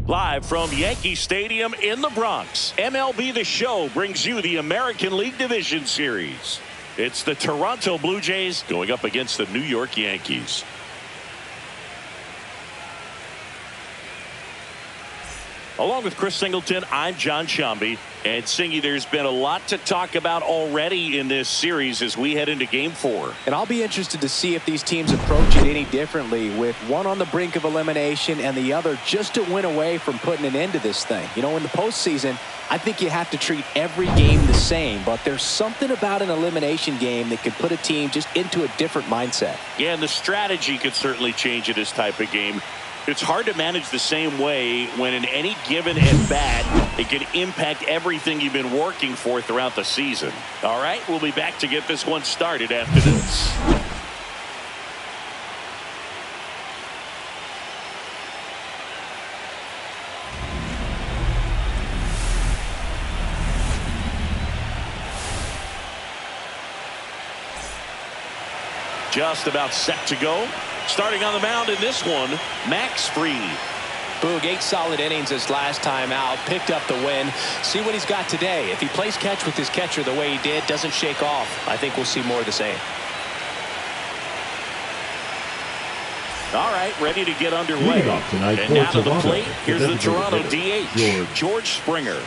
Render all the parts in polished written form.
Live from Yankee Stadium in the Bronx, MLB The Show brings you the American League Division Series. It's the Toronto Blue Jays going up against the New York Yankees. Along with Chris Singleton, I'm John Shambi. And Singy, there's been a lot to talk about already in this series as we head into Game 4. And I'll be interested to see if these teams approach it any differently, with one on the brink of elimination and the other just to win away from putting an end to this thing. You know, in the postseason, I think you have to treat every game the same, but there's something about an elimination game that could put a team just into a different mindset. Yeah, and the strategy could certainly change in this type of game. It's hard to manage the same way when in any given at-bat, it can impact everything you've been working for throughout the season. All right, we'll be back to get this one started after this. Just about set to go. Starting on the mound in this one, Max Fried. Boog, 8 solid innings his last time out, picked up the win. See what he's got today. If he plays catch with his catcher the way he did, doesn't shake off, I think we'll see more of the same. All right, ready to get underway. And now to the plate, here's the Toronto DH, George Springer.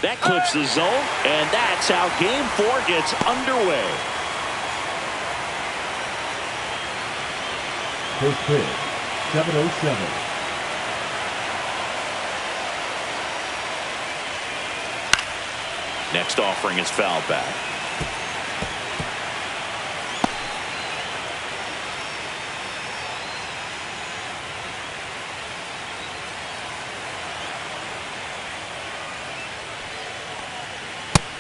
That clips the zone, and that's how Game 4 gets underway. First pitch, 7:07. Next offering is fouled back.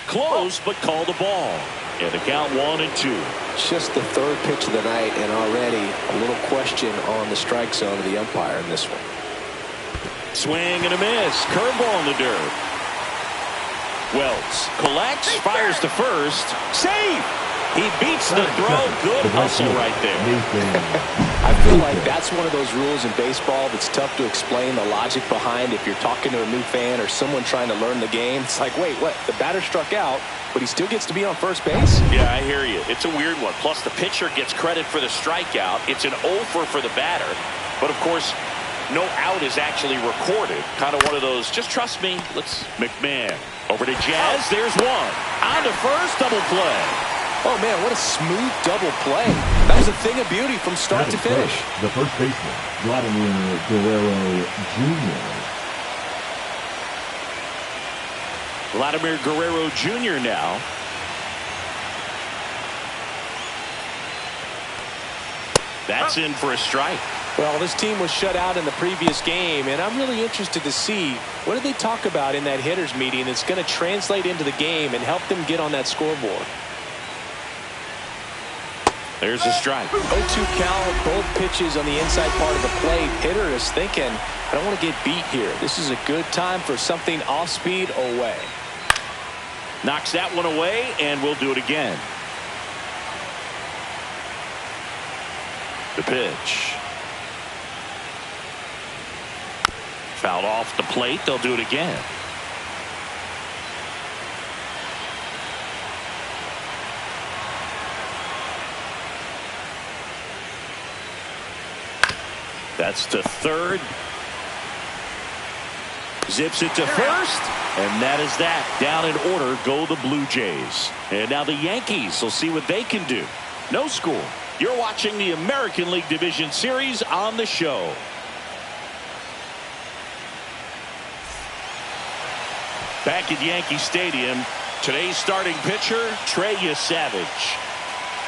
Close, but called a ball. And the count 1-2. Just the third pitch of the night, and already a little question on the strike zone of the umpire in this one. Swing and a miss. Curveball in the dirt. Wells collects, fires to first. Save! He beats the throw. Good hustle right there. I feel like that's one of those rules in baseball that's tough to explain the logic behind if you're talking to a new fan or someone trying to learn the game. It's like, wait, what? The batter struck out, but he still gets to be on first base? Yeah, I hear you. It's a weird one. Plus, the pitcher gets credit for the strikeout. It's an over for the batter. But, of course, no out is actually recorded. Kind of one of those, just trust me. Let's McMahon. Over to Jazz. There's one. On to first, double play. Oh, man, what a smooth double play. That was a thing of beauty from start to finish. The first baseman, Vladimir Guerrero Jr. Vladimir Guerrero Jr. now. That's in for a strike. Well, this team was shut out in the previous game, and I'm really interested to see what did they talk about in that hitters meeting that's going to translate into the game and help them get on that scoreboard. There's a strike. 0-2 count, both pitches on the inside part of the plate. Hitter is thinking, I don't want to get beat here. This is a good time for something off speed away. Knocks that one away, and we'll do it again. The pitch. Fouled off the plate. They'll do it again. That's to third. Zips it to first. And that is that. Down in order go the Blue Jays. And now the Yankees will see what they can do. No score. You're watching the American League Division Series on the show. Back at Yankee Stadium, today's starting pitcher, Trey Savage.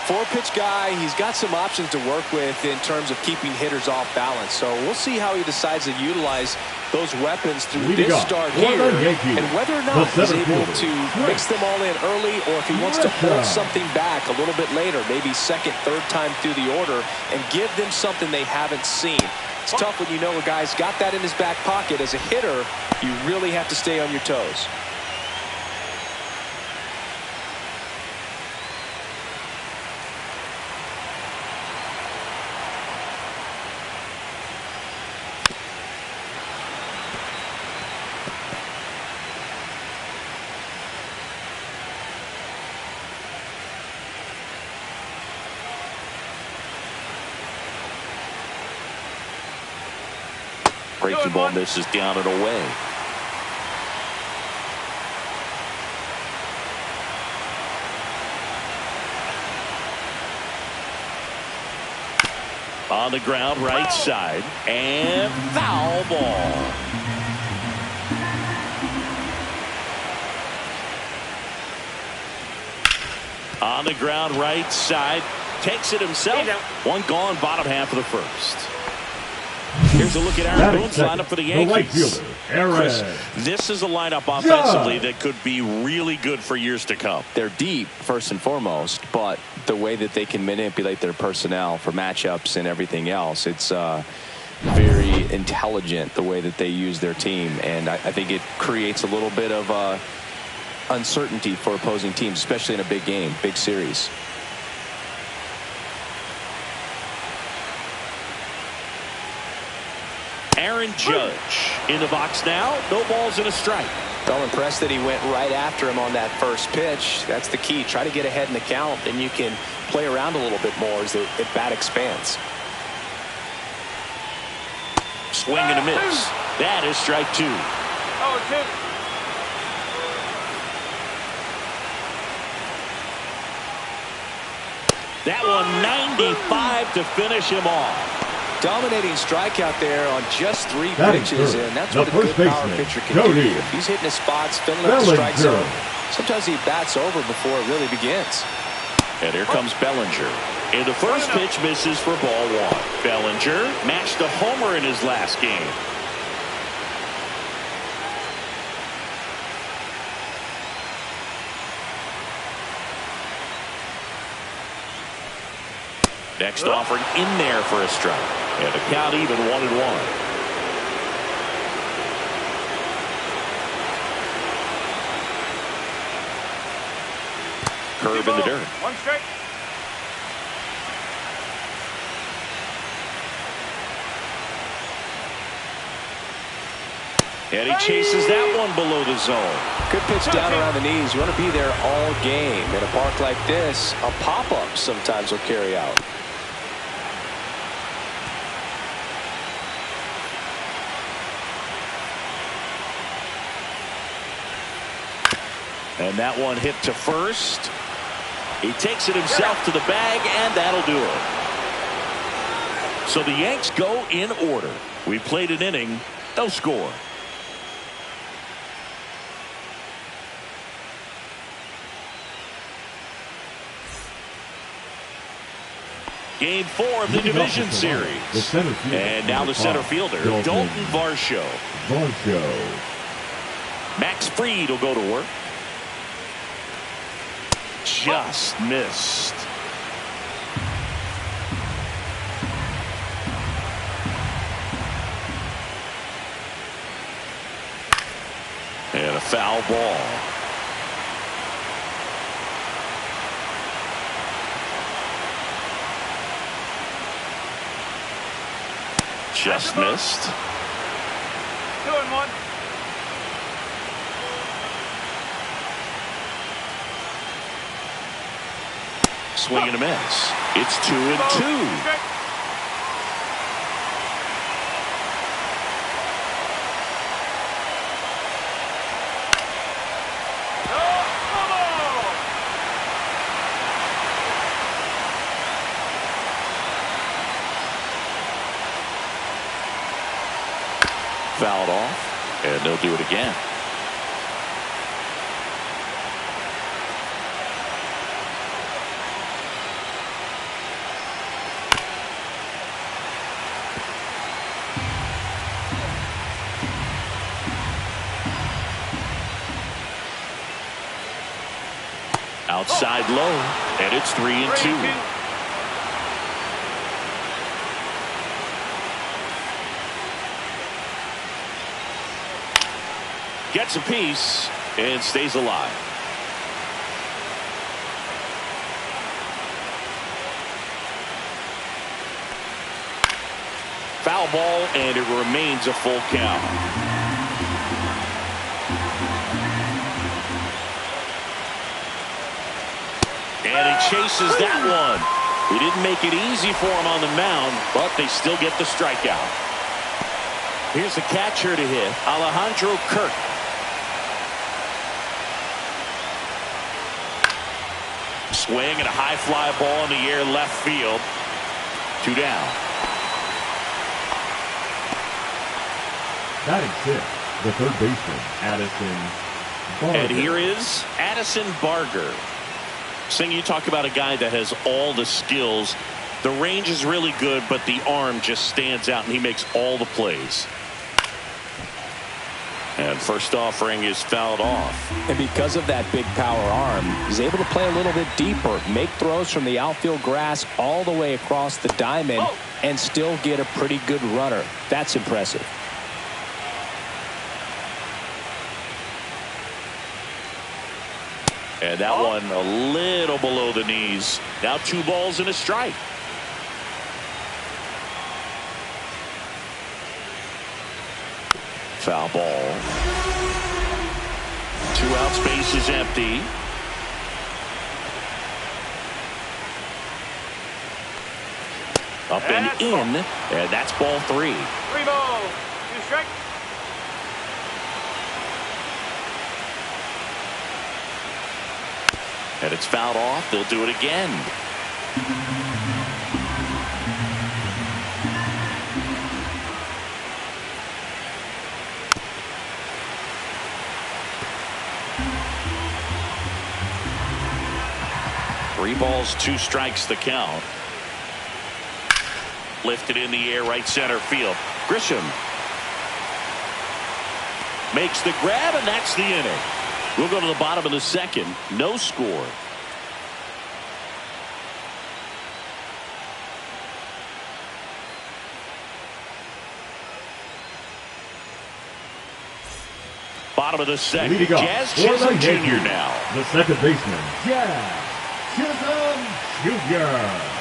4-pitch guy. He's got some options to work with in terms of keeping hitters off balance. So we'll see how he decides to utilize those weapons through this start here, and whether or not he's able to mix them all in early, or if he wants to hold something back a little bit later, maybe second, third time through the order, and give them something they haven't seen. It's tough when you know a guy's got that in his back pocket. As a hitter, you really have to stay on your toes. Breaking ball misses down and away. On the ground, right side, and foul ball. On the ground, right side, takes it himself. One gone, bottom half of the first. Here's a look at Aaron Boone's lineup for the Yankees. The right fielder, Aaron. Chris, this is a lineup offensively that could be really good for years to come. They're deep, first and foremost, but the way that they can manipulate their personnel for matchups and everything else, it's very intelligent the way that they use their team. And I think it creates a little bit of uncertainty for opposing teams, especially in a big game, big series. Aaron Judge in the box now. No balls and a strike. Felt impressed that he went right after him on that first pitch. That's the key. Try to get ahead in the count, and you can play around a little bit more as the bat expands. Swing and a miss. That is strike two. That one 95 to finish him off. Dominating strikeout there on just 3 pitches, and that's what a good power pitcher can do. If he's hitting his spots, filling up the strike zone, sometimes he bats over before it really begins. And here comes Bellinger. And the first pitch misses for ball one. Bellinger matched a homer in his last game. Next offering in there for a strike. And the count even 1-1. Curve in the dirt. One strike. And he chases that one below the zone. Good pitch down around the knees. You want to be there all game. In a park like this, a pop-up sometimes will carry out. And that one hit to first. He takes it himself to the bag, and that'll do it. So the Yanks go in order. We played an inning, no score. Game 4 of the division series. And now the center fielder, Dalton Varsho. Max Fried will go to work. Just missed. And a foul ball. Just missed. 2-1. Swing and a miss. It's 2-2. Fouled off, and they'll do it again. Outside low, and it's 3-2. Gets a piece and stays alive. Foul ball, and it remains a full count. And he chases that one. He didn't make it easy for him on the mound, but they still get the strikeout. Here's the catcher to hit, Alejandro Kirk. Swing and a high fly ball in the air left field. 2 down. Batting sixth, the third baseman, Addison Barger. And here is Addison Barger. Sing, you talk about a guy that has all the skills. The range is really good, but the arm just stands out, and he makes all the plays. And first offering is fouled off. And because of that big power arm, he's able to play a little bit deeper, make throws from the outfield grass all the way across the diamond, and still get a pretty good runner. That's impressive. And that one a little below the knees. Now 2 balls and a strike. Foul ball. 2 outs, base is empty. Up and in, and that's ball 3. 3 balls, 2 strikes. And it's fouled off. They'll do it again. Three balls, 2 strikes the count. Lifted in the air, right center field. Grisham makes the grab, and that's the inning. We'll go to the bottom of the second. No score. Bottom of the second. Jazz Chisholm Jr. now. The second baseman, Jazz Chisholm Jr.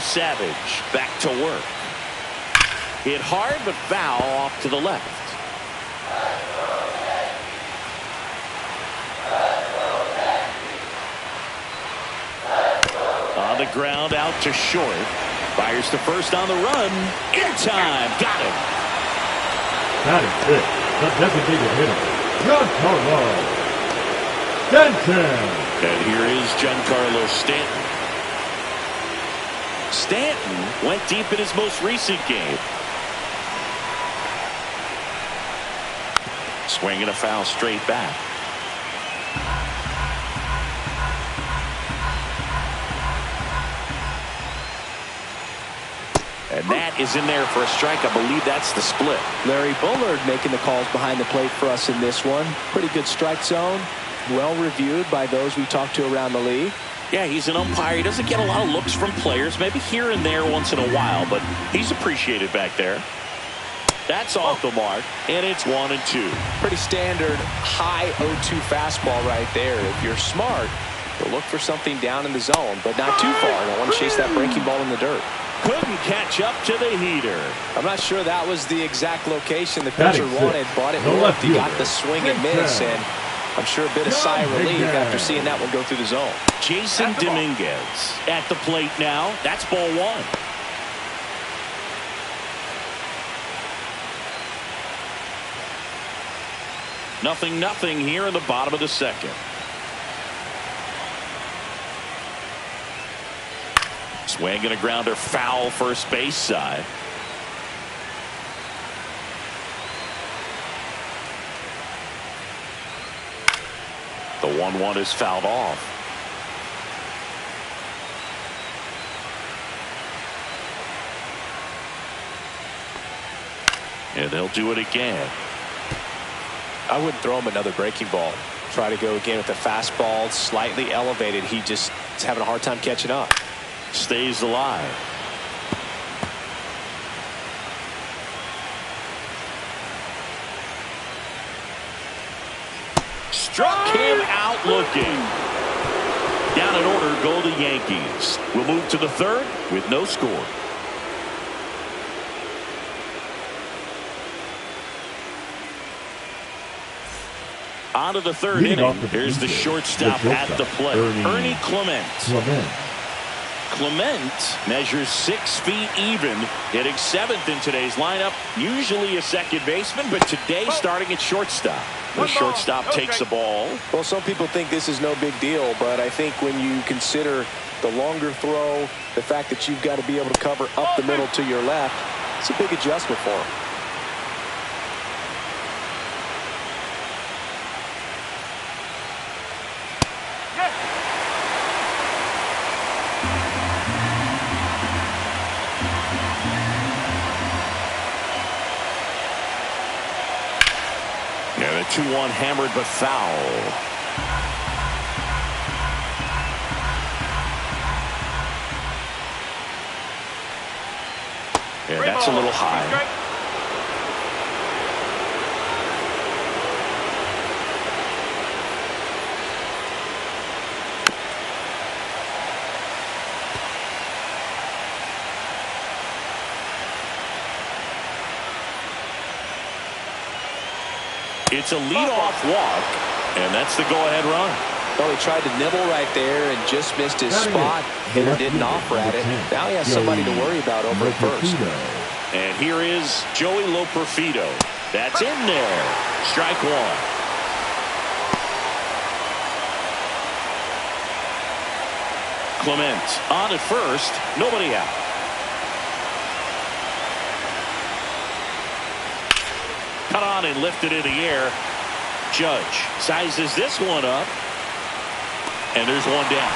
Savage back to work. Hit hard but foul off to the left. On the ground out to short. Fires to first on the run. In time. Got him. That is it. The designated hitter, Giancarlo Stanton. And here is Giancarlo Stanton. Stanton went deep in his most recent game. Swinging a foul straight back. And that is in there for a strike. I believe that's the split. Larry Bullard making the calls behind the plate for us in this one. Pretty good strike zone. Well reviewed by those we talked to around the league. Yeah, he's an umpire. He doesn't get a lot of looks from players, maybe here and there once in a while, but he's appreciated back there. That's off the mark, and it's 1-2. Pretty standard high 0-2 fastball right there. If you're smart, you'll look for something down in the zone, but not too far. Don't want to chase that breaking ball in the dirt. Couldn't catch up to the heater. I'm not sure that was the exact location the pitcher wanted, but it worked. He got the swing and miss, and I'm sure a bit of sigh of relief after seeing that one go through the zone. Jason Dominguez at the plate now. That's ball 1. Nothing here in the bottom of the second. Swing and a grounder foul first base side. The 1-1 is fouled off. And they'll do it again. I wouldn't throw him another breaking ball. Try to go again with the fastball slightly elevated. He just is having a hard time catching up. Stays alive. Struck him out looking. Down in order go the Yankees. We'll move to the third with no score. On to the third inning. Here's the shortstop at the plate. Ernie Clement. Clement measures 6 feet even, hitting 7th in today's lineup. Usually a second baseman, but today starting at shortstop. The shortstop takes the ball. Well, some people think this is no big deal, but I think when you consider the longer throw, the fact that you've got to be able to cover up the middle to your left, it's a big adjustment for him. Yeah, the 2-1 hammered but foul. Yeah, that's a little high. It's a leadoff walk, and that's the go-ahead run. Well, he tried to nibble right there and just missed his spot. Hitter didn't offer at it. Now he has somebody to worry about over at first. And here is Joey Loperfido. That's in there. Strike one. Clement on at first. Nobody out. Cut on and lifted in the air. Judge sizes this one up. And there's one down.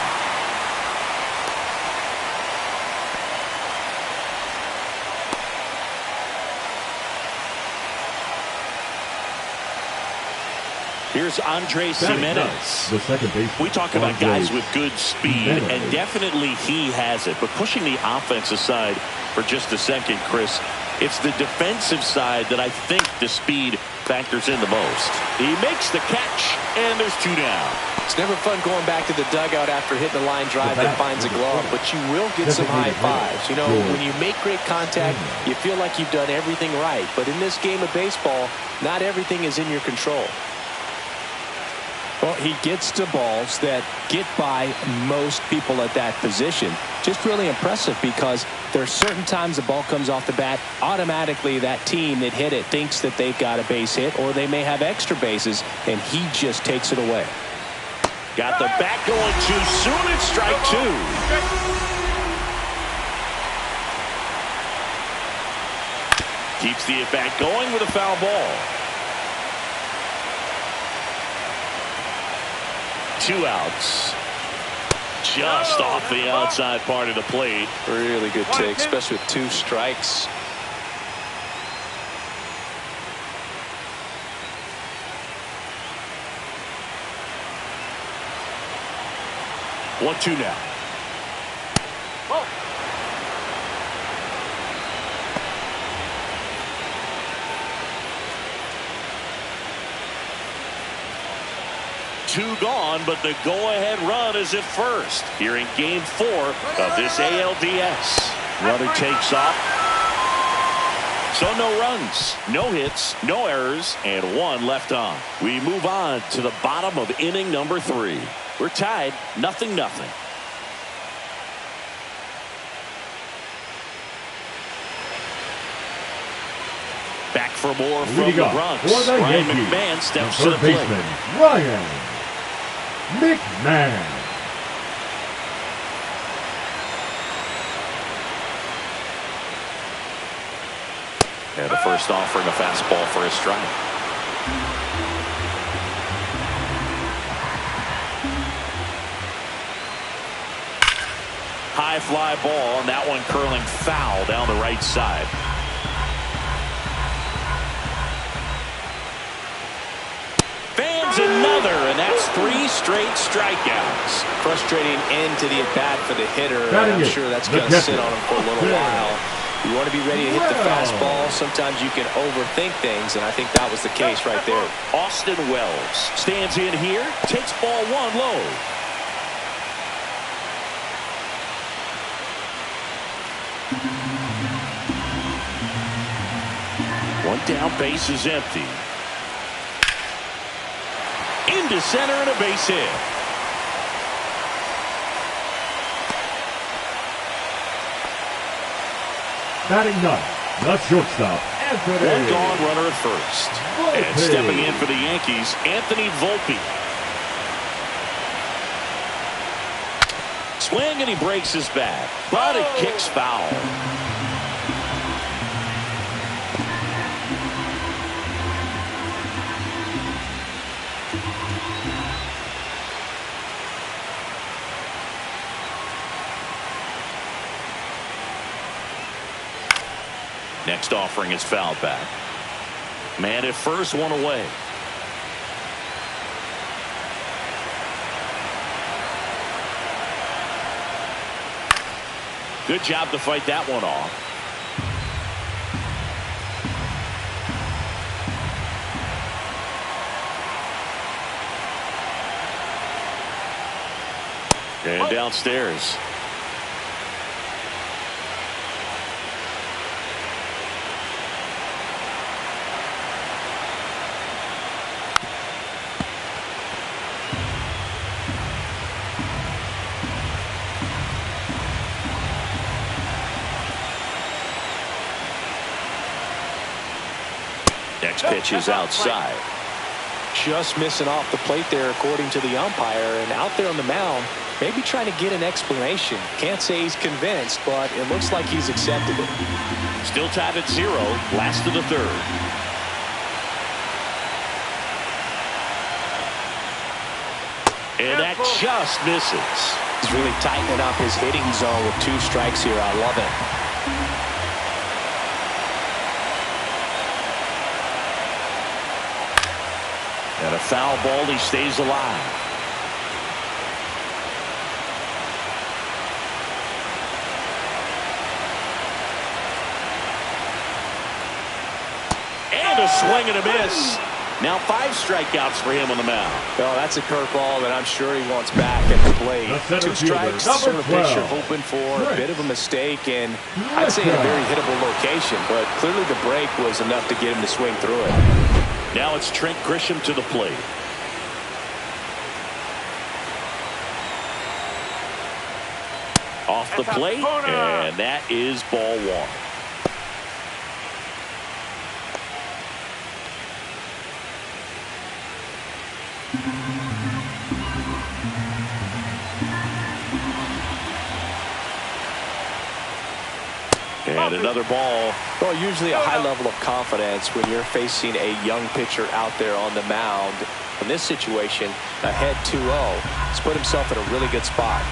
Here's Andres Jimenez. The second baseman. We talk about guys with good speed, and definitely he has it. But pushing the offensive side for just a second, Chris, it's the defensive side that I think the speed factors in the most. He makes the catch, and there's two down. It's never fun going back to the dugout after hitting a line drive that finds a glove, but you will get some high fives. You know, when you make great contact, you feel like you've done everything right. But in this game of baseball, not everything is in your control. Well, he gets to balls that get by most people at that position. Just really impressive because there are certain times the ball comes off the bat, automatically that team that hit it thinks that they've got a base hit, or they may have extra bases, and he just takes it away. Got the bat going too soon. It's strike two. Keeps the at-bat going with a foul ball. 2 outs. Just off the outside part of the plate. Really good take, especially with 2 strikes. One, two now. Oh. Two gone, but the go-ahead run is at first here in Game 4 of this ALDS. Runner takes off. So no runs, no hits, no errors, and 1 left on. We move on to the bottom of inning number 3. We're tied, 0-0. Back for more from the Bronx. Ryan McMahon steps to the plate. Ryan McMahon. And the first offering a fastball for a strike. High fly ball, and that one curling foul down the right side. Fans another, and that's 3 straight strikeouts. Frustrating end to the at-bat for the hitter. I'm sure that's going to sit on him for a little while. You want to be ready to hit the fastball. Sometimes you can overthink things, and I think that was the case right there. Austin Wells stands in here, takes ball 1 low. One down, base is empty. Into center and a base hit. Batting ninth, the shortstop, Anthony. One gone, runner at first. Volpe. And stepping in for the Yankees, Anthony Volpe. Swing, and he breaks his bat, but it kicks foul. Next offering is fouled back. Man at first, one away. Good job to fight that one off. And downstairs. Next pitch is outside. Just missing off the plate there, according to the umpire. And out there on the mound, maybe trying to get an explanation. Can't say he's convinced, but it looks like he's accepted it. Still tied at 0, last of the third. And that just misses. He's really tightening up his hitting zone with 2 strikes here. I love it. And a foul ball, he stays alive. And a swing and a miss. Now 5 strikeouts for him on the mound. Well, that's a curveball that I'm sure he wants back at the plate. 2 strikes, sort of pitcher hoping for a bit of a mistake, and I'd say a very hittable location, but clearly the break was enough to get him to swing through it. Now it's Trent Grisham to the plate. Off the plate, and that is ball 1. And another ball. Well, usually a high level of confidence when you're facing a young pitcher out there on the mound. In this situation, ahead 2-0. He's put himself in a really good spot.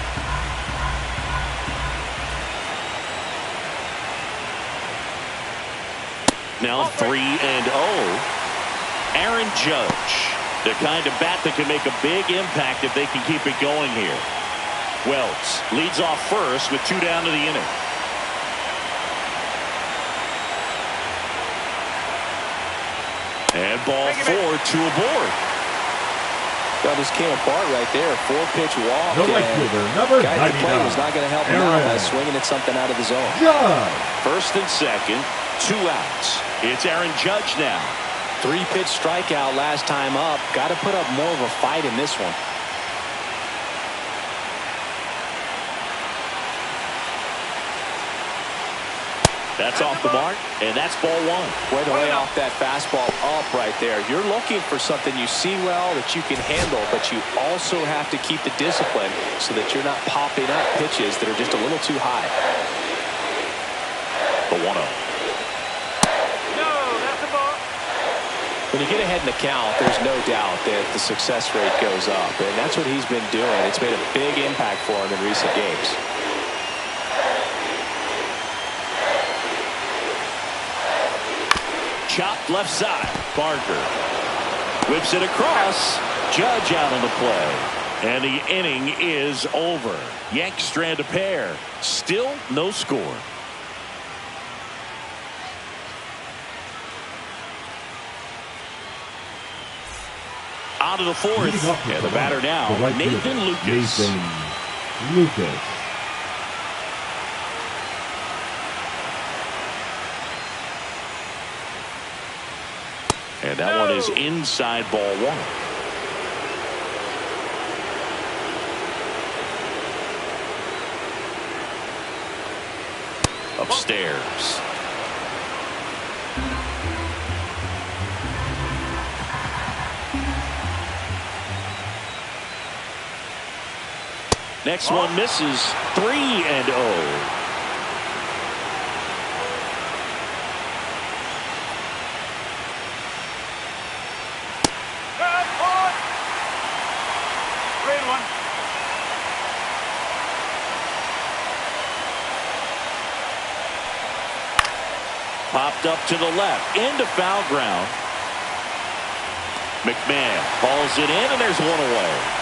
Now 3-0. Aaron Judge, the kind of bat that can make a big impact if they can keep it going here. Wells leads off first with 2 down to the inning. And ball 4, 2 aboard. Well, this came apart right there. 4-pitch walk. The right fielder, number guy at the plate was not going to help him out by swinging at something out of the zone. Judge. First and second, 2 outs. It's Aaron Judge now. 3-pitch strikeout last time up. Got to put up more of a fight in this one. That's off the mark, and that's ball 1. Way to lay off that fastball up right there. You're looking for something you see well that you can handle, but you also have to keep the discipline so that you're not popping up pitches that are just a little too high. The 1-0. No, that's a ball. When you get ahead in the count, there's no doubt that the success rate goes up, and that's what he's been doing. It's made a big impact for him in recent games. Chopped left side. Barker whips it across. Judge out on the play. And the inning is over. Yanks strand a pair. Still no score. Out of the 4th. And the batter now, Nathan Lucas. Nathan Lucas. And that one is inside ball 1. upstairs. Next one misses. 3-0. Popped up to the left into foul ground. McMahon hauls it in, and there's one away.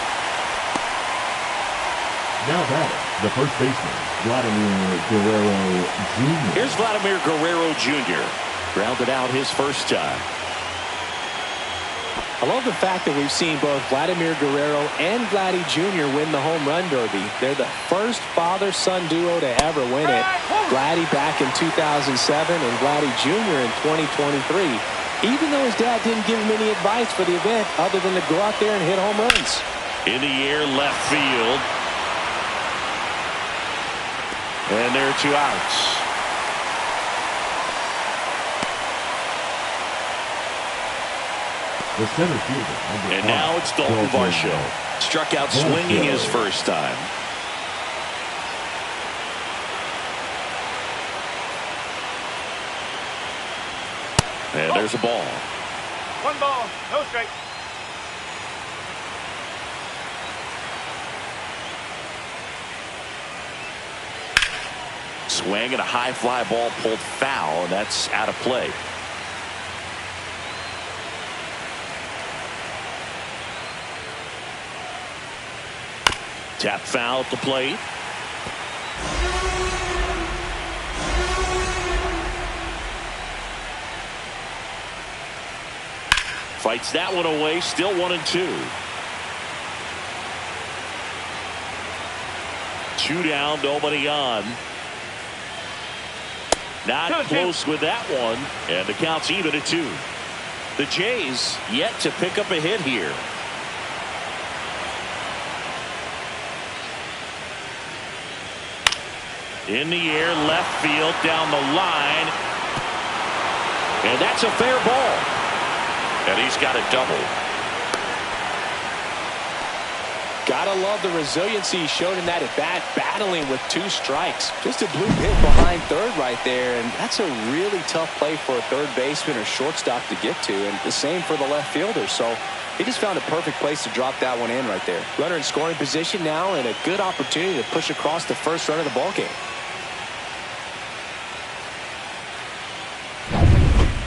Now batting, the first baseman, Vladimir Guerrero Jr. Here's Vladimir Guerrero Jr. Grounded out his first time. I love the fact that we've seen both Vladimir Guerrero and Vladdy Jr. win the home run derby. They're the first father-son duo to ever win it. Vladdy back in 2007 and Vladdy Jr. in 2023. Even though his dad didn't give him any advice for the event other than to go out there and hit home runs. In the air, left field. And there are 2 outs. The center fielder. And now it's Dalton Varsho. Struck out swinging his first time. And there's a ball. 1 ball, no strike. Swing and a high fly ball pulled foul, and that's out of play. Tap foul at the plate. Fights that one away, still 1-2. 2 down, nobody on. Not close with that one, and the count's even at 2. The Jays yet to pick up a hit here. In the air, left field, down the line. And that's a fair ball. And he's got a double. Gotta love the resiliency he showed in that at bat, battling with 2 strikes. Just a blue hit behind third right there, and that's a really tough play for a third baseman or shortstop to get to, and the same for the left fielder. So he just found a perfect place to drop that one in right there. Runner in scoring position now, and a good opportunity to push across the first run of the ballgame.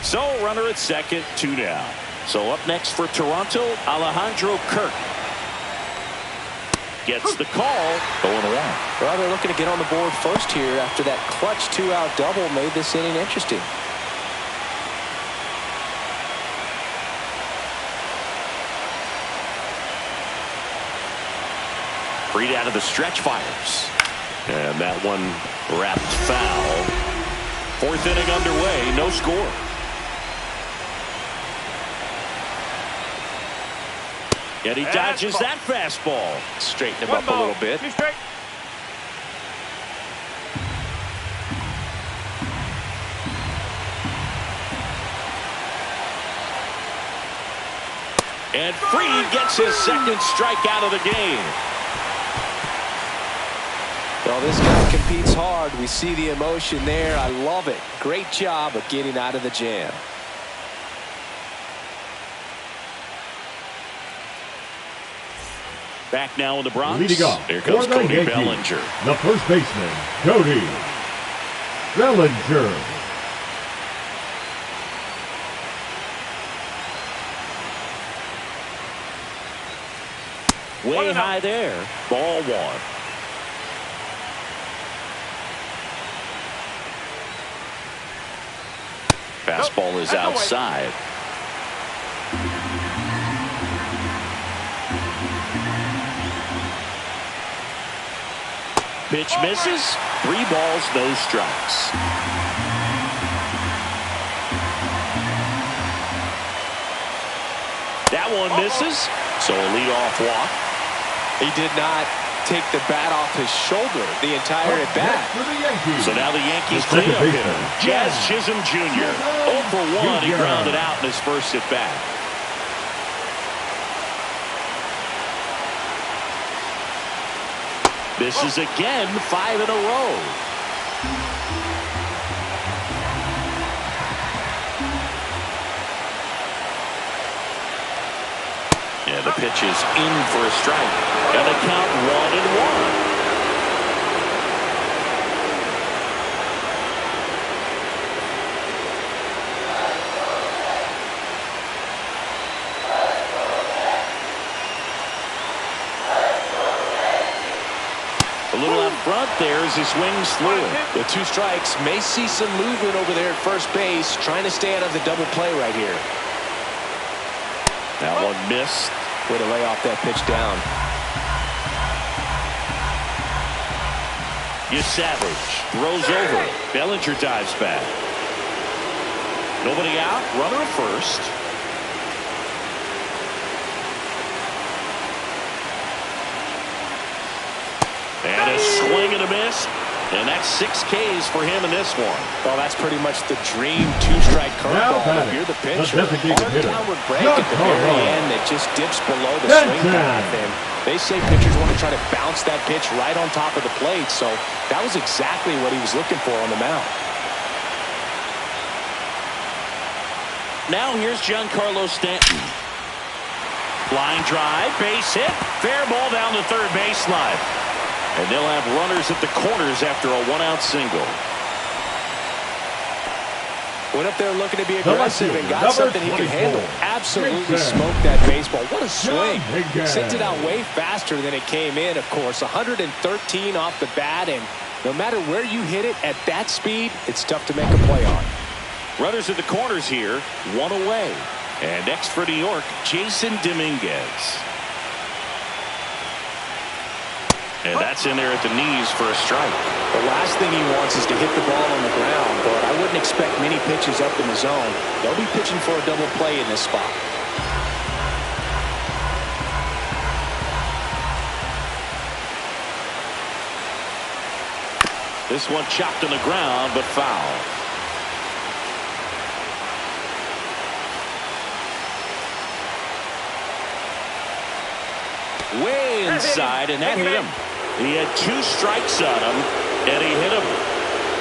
So runner at second, 2 down. So up next for Toronto, Alejandro Kirk. Gets the call, 0-1. Well, they're looking to get on the board first here after that clutch 2-out double made this inning interesting. Freed out of the stretch fires. And that one wrapped foul. 4th inning underway, no score. And he dodges that fastball. Straighten him up a little bit. And Freed gets his 2nd strikeout of the game. Well, this guy competes hard. We see the emotion there. I love it. Great job of getting out of the jam. Back now in the Bronx. Leading off Here comes Cody Yankees, Bellinger. the first baseman, Cody Bellinger. Way high there. Ball 1. Fastball is outside. Pitch misses. 3 balls, no strikes. That one misses. So a leadoff walk. He did not take the bat off his shoulder the entire at bat. So now the Yankees cleanup hitter, Jazz Chisholm Jr. 0 for 1. He grounded out in his first at bat. Misses again, 5 in a row. Yeah, the pitch is in for a strike. And a count 1-1. A little out front there as he swings through it. The 2 strikes may see some movement over there at first base, trying to stay out of the double play right here. That one missed. Way to lay off that pitch down. Savage throws over. Bellinger dives back. Nobody out. Runner at first. And a swing and a miss. And that's 6 Ks for him in this one. Well, that's pretty much the dream 2-strike curveball. If you're the pitcher, hard downward break at the very end that just dips below the swing path. And they say pitchers want to try to bounce that pitch right on top of the plate. So that was exactly what he was looking for on the mound. Now here's Giancarlo Stanton. Line drive, base hit, fair ball down the third baseline. And they'll have runners at the corners after a 1-out single. Went up there looking to be aggressive and got something he can handle. Absolutely smoked that baseball. What a swing. Sent it out way faster than it came in, of course. 113 off the bat, and no matter where you hit it at that speed, it's tough to make a play on. Runners at the corners here, 1 away. And next for New York, Jason Dominguez. And that's in there at the knees for a strike. The last thing he wants is to hit the ball on the ground, but I wouldn't expect many pitches up in the zone. They'll be pitching for a double play in this spot. This one chopped on the ground, but foul. Way inside, and that hit him. He had 2 strikes on him, and he hit him.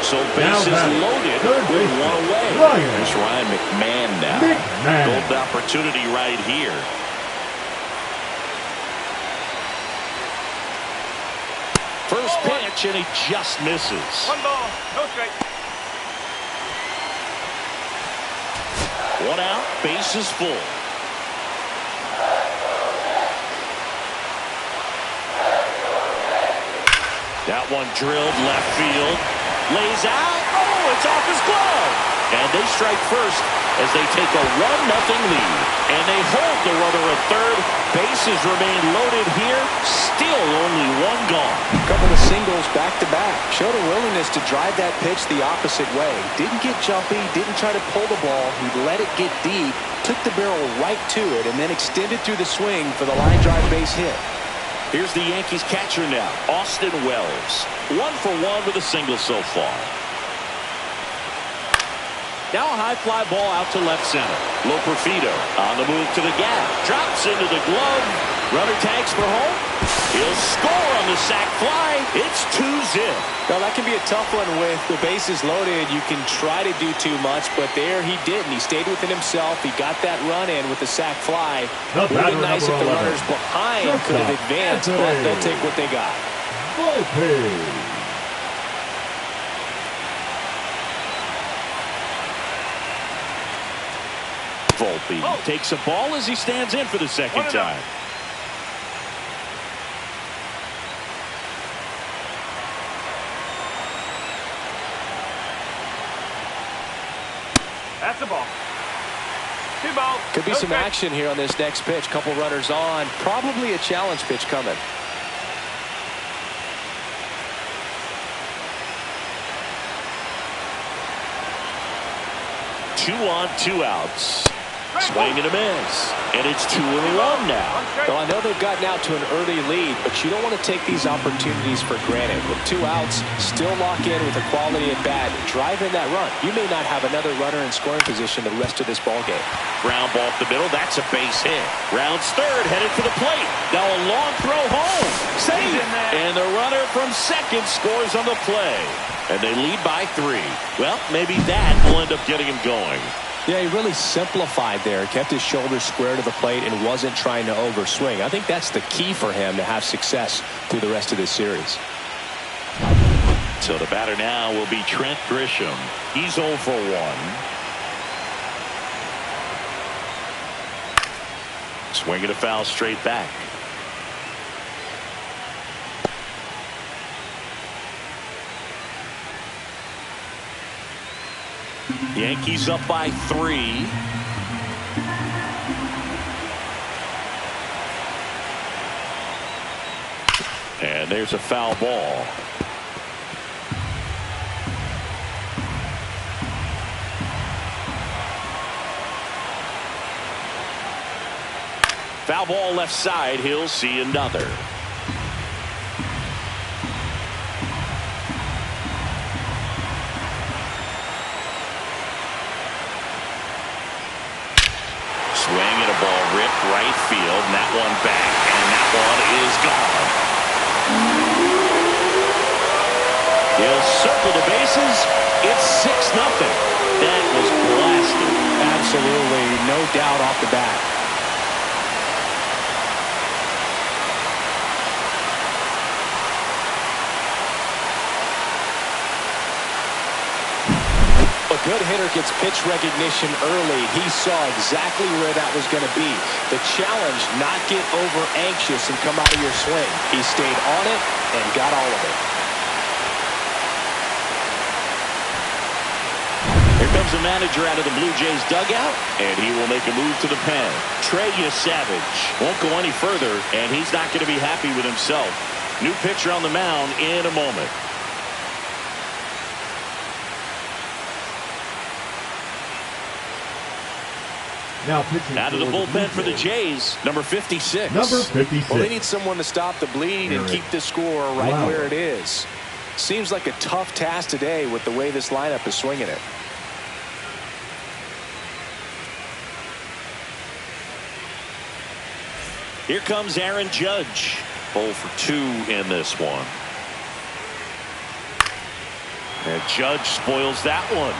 So bases loaded with 1 away. There's Ryan McMahon now. Golden opportunity right here. First pitch, and he just misses. 1 ball, no strike. 1 out, bases full. That one drilled left field. Lays out. Oh, it's off his glove. And they strike first as they take a 1-0 lead. And they hold the runner at third. Bases remain loaded here. Still only 1 gone. A couple of singles back-to-back. Showed a willingness to drive that pitch the opposite way. Didn't get jumpy. Didn't try to pull the ball. He let it get deep. Took the barrel right to it. And then extended through the swing for the line drive base hit. Here's the Yankees catcher now, Austin Wells. 1 for 1 with a single so far. Now a high fly ball out to left center. Loperfido on the move to the gap. Drops into the glove. Runner tags for home. He'll score on the sac fly. It's 2-0. Now that can be a tough one with the bases loaded. You can try to do too much, but there he didn't. He stayed within himself. He got that run in with the sac fly. It would have been nice if the runners behind could have advanced, but they'll take what they got. Volpe takes a ball as he stands in for the second time. That's a ball. 2 balls. Could be some action here on this next pitch. Couple runners on. Probably a challenge pitch coming. Two on, 2 outs. Swing and a miss. And it's 2-1 now. Well, I know they've gotten out to an early lead, but you don't want to take these opportunities for granted. With 2 outs, still lock in with a quality at bat. Drive in that run. You may not have another runner in scoring position the rest of this ball game. Ground ball up the middle. That's a base hit. Rounds third, headed for the plate. Now a long throw home. Save. And the runner from second scores on the play. And they lead by 3. Well, maybe that will end up getting him going. Yeah, he really simplified there. Kept his shoulders square to the plate and wasn't trying to overswing. I think that's the key for him to have success through the rest of this series. So the batter now will be Trent Grisham. He's 0 for 1. Swinging a foul straight back. Yankees up by 3. And there's a foul ball. Foul ball left side. He'll see another. Swing and a ball ripped right field, and that one back, and that one is gone. He'll circle the bases. It's 6-0. That was blasted. Absolutely, no doubt off the bat. A good hitter gets pitch recognition early. He saw exactly where that was going to be. The challenge, not get over anxious and come out of your swing. He stayed on it and got all of it. Here comes the manager out of the Blue Jays dugout, and he will make a move to the pen. Trey Savage won't go any further, and he's not going to be happy with himself. New pitcher on the mound in a moment. Now pitching out of the bullpen for the Jays, number 56. Number 56. Well, they need someone to stop the bleeding and keep the score right where it is. Seems like a tough task today with the way this lineup is swinging it. Here comes Aaron Judge. 0 for 2 in this one. And Judge spoils that one.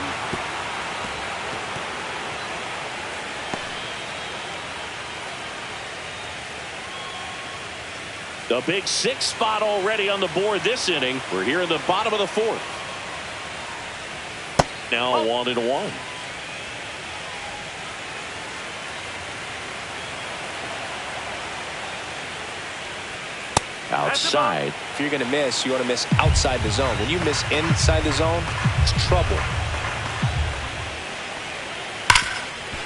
The big 6 spot already on the board this inning. We're here in the bottom of the 4th. Now 1-1. Outside. If you're going to miss, you want to miss outside the zone. When you miss inside the zone, it's trouble.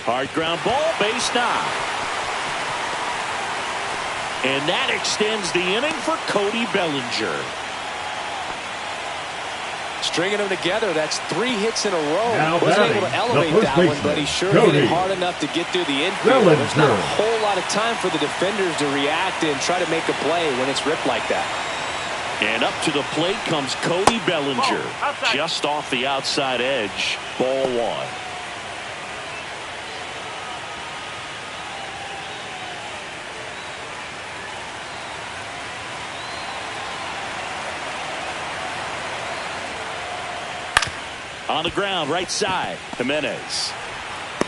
Hard ground ball, base knock. And that extends the inning for Cody Bellinger. Stringing them together, that's 3 hits in a row. Now wasn't able to elevate that one, but he sure hit it hard enough to get through the infield. There's not a whole lot of time for the defenders to react and try to make a play when it's ripped like that. And up to the plate comes Cody Bellinger. Just off the outside edge. Ball 1. On the ground, right side. Jimenez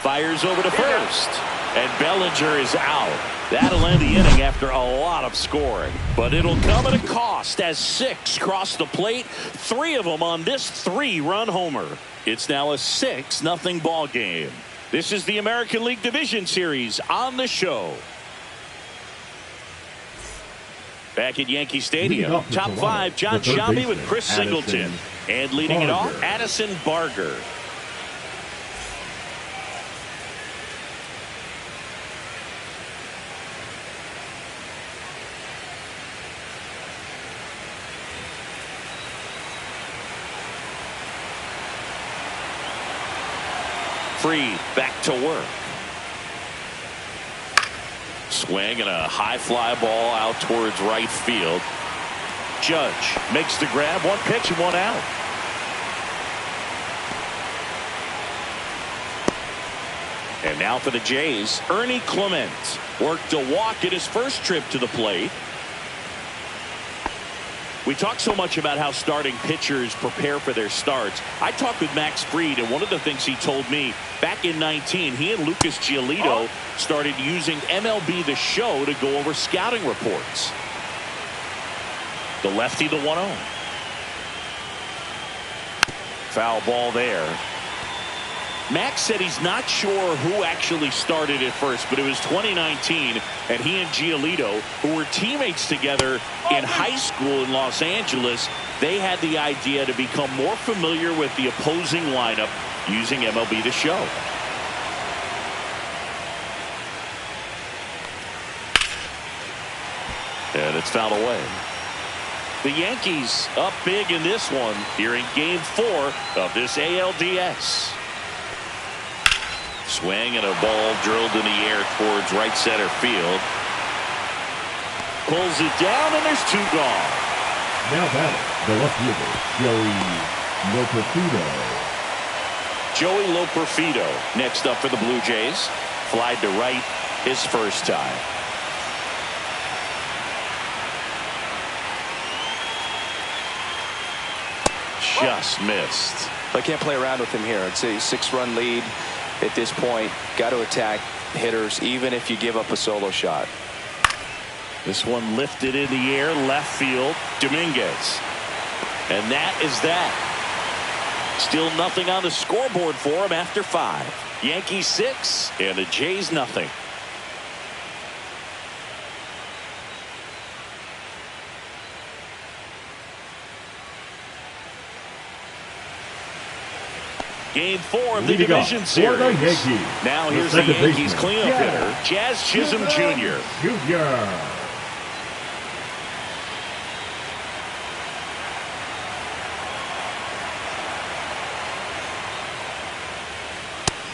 fires over to first. And Bellinger is out. That'll end the inning after a lot of scoring. But it'll come at a cost as 6 cross the plate. 3 of them on this 3-run homer. It's now a 6-0 ball game. This is the American League Division Series on the show. Back at Yankee Stadium, top 5, John Sciambi with Chris Singleton. And leading it off, Addison Barger. Free back to work. Swing and a high fly ball out towards right field. Judge makes the grab. One pitch and one out. And now for the Jays, Ernie Clement worked a walk at his first trip to the plate. We talk so much about how starting pitchers prepare for their starts. I talked with Max Fried, and one of the things he told me back in 19, he and Lucas Giolito started using MLB The Show to go over scouting reports. The lefty, the 1-0. Foul ball there. Max said he's not sure who actually started at first, but it was 2019, and he and Giolito, who were teammates together in high school in Los Angeles, they had the idea to become more familiar with the opposing lineup using MLB The Show. And it's fouled away. The Yankees up big in this one here in Game 4 of this ALDS. Swing and a ball drilled in the air towards right center field. Pulls it down, and there's two gone. Now batting, the left fielder, Joey Loperfido. Joey Loperfido next up for the Blue Jays. Flied to right his first time. Just missed. I can't play around with him here. It's a 6-run lead. At this point, got to attack hitters even if you give up a solo shot. This one lifted in the air, left field, Dominguez. And that is that. Still nothing on the scoreboard for him after 5. Yankees 6 and the Jays nothing. Game 4 of the division series. Now here's the Yankees cleanup hitter, Jazz Chisholm Jr.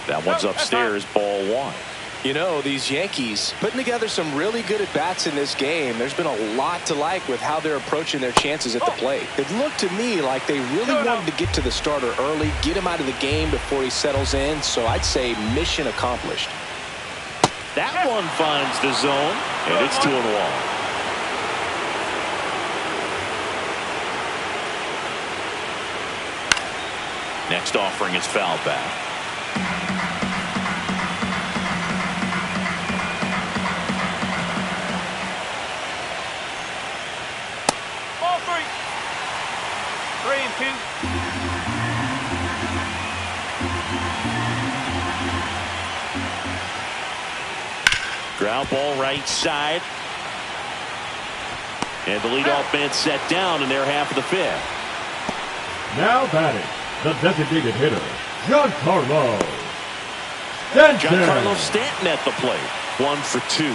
That one's upstairs, ball 1. You know, these Yankees putting together some really good at-bats in this game. There's been a lot to like with how they're approaching their chances at the plate. It looked to me like they really wanted to get to the starter early, get him out of the game before he settles in. So I'd say mission accomplished. That one finds the zone, and it's 2-1. Next offering is fouled back. Ground ball right side. And the leadoff man set down in their half of the 5th. Now batting, the designated hitter, Giancarlo Stanton. Giancarlo Stanton at the plate. 1 for 2.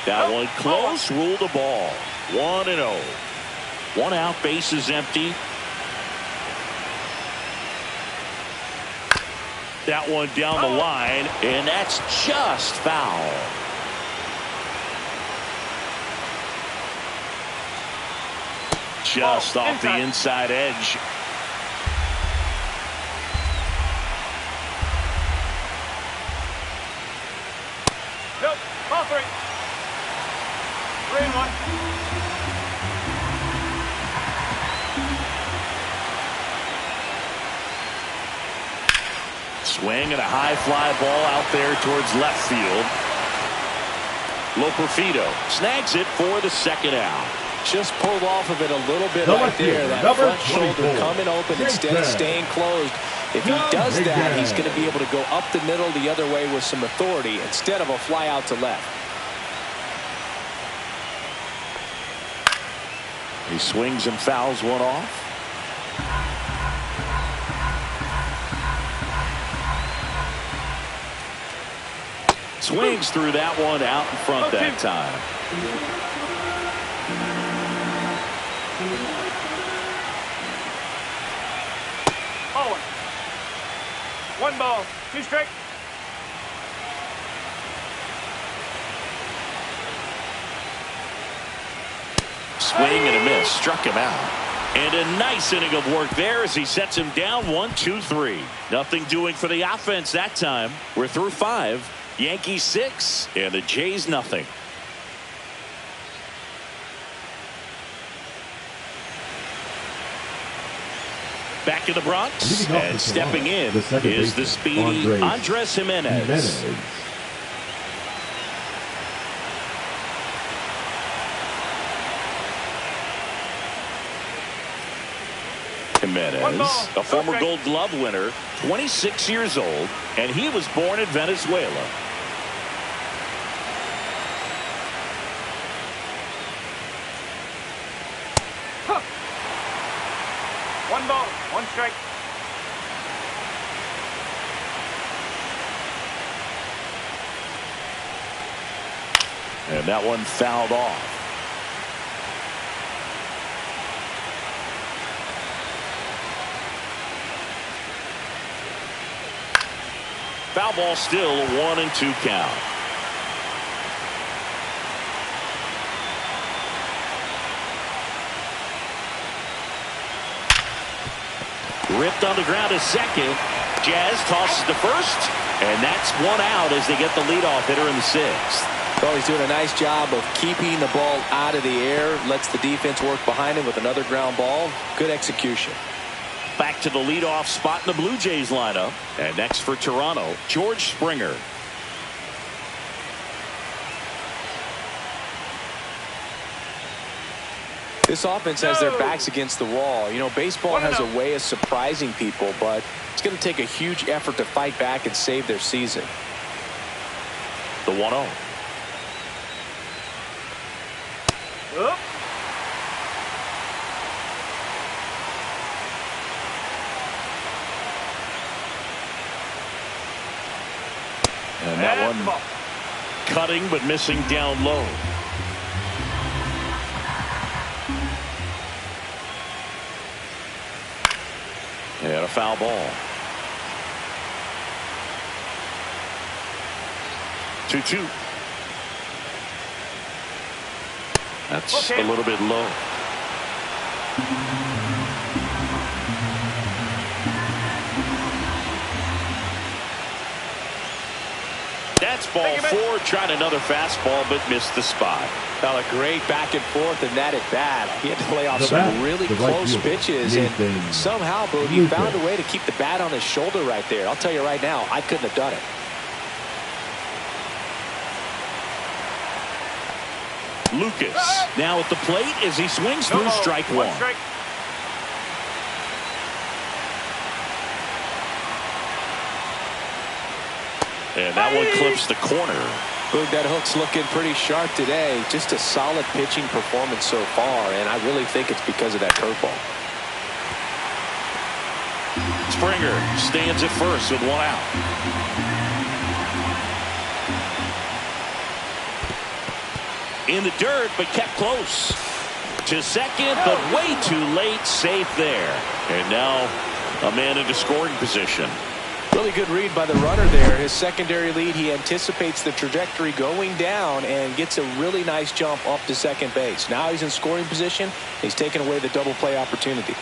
That one close, ruled a ball. 1-0. 1 out, bases empty. That one down the line, and that's just foul. Just off the inside edge. Nope, ball 3. 3-1. Swing and a high fly ball out there towards left field. Loperfido snags it for the 2nd out. Just pulled off of it a little bit right there. That front shoulder coming open instead of staying closed. If he does that, he's going to be able to go up the middle the other way with some authority instead of a fly out to left. He swings and fouls one off. Swings through that one out in front that time. 1 ball, 2 strikes. Swing and a miss. Struck him out. And a nice inning of work there as he sets him down 1, 2, 3. Nothing doing for the offense that time. We're through 5. Yankees 6 and the Jays nothing. Back in the Bronx and stepping in is the speedy Andres Jimenez. Jimenez, a former Gold Glove winner, 26 years old, and he was born in Venezuela. Huh. 1 ball, 1 strike. And that one fouled off. Foul ball still, a 1 and 2 count. Ripped on the ground to second. Jazz tosses to first, and that's 1 out as they get the leadoff hitter in the 6th. Well, he's doing a nice job of keeping the ball out of the air. Lets the defense work behind him with another ground ball. Good execution. Back to the leadoff spot in the Blue Jays lineup. And next for Toronto, George Springer. This offense has their backs against the wall. You know, baseball has a way of surprising people, but it's going to take a huge effort to fight back and save their season. The 1-0. Up. And that one cutting but missing down low. And a foul ball. 2-2. That's a little bit low. That's ball 4. Tried another fastball but missed the spot. Well, a great back and forth and that at bat. He had to lay off some really close pitches, and somehow, Boog, he found a way to keep the bat on his shoulder right there. I'll tell you right now, I couldn't have done it. Lucas now at the plate as he swings through strike 1. And that one clips the corner. Boog, that hook's looking pretty sharp today. Just a solid pitching performance so far, and I really think it's because of that curveball. Springer stands at first with 1 out. In the dirt, but kept close. To second, but way too late. Safe there. And now a man into scoring position. Really good read by the runner there. His secondary lead, he anticipates the trajectory going down and gets a really nice jump up to second base. Now he's in scoring position. He's taken away the double play opportunity.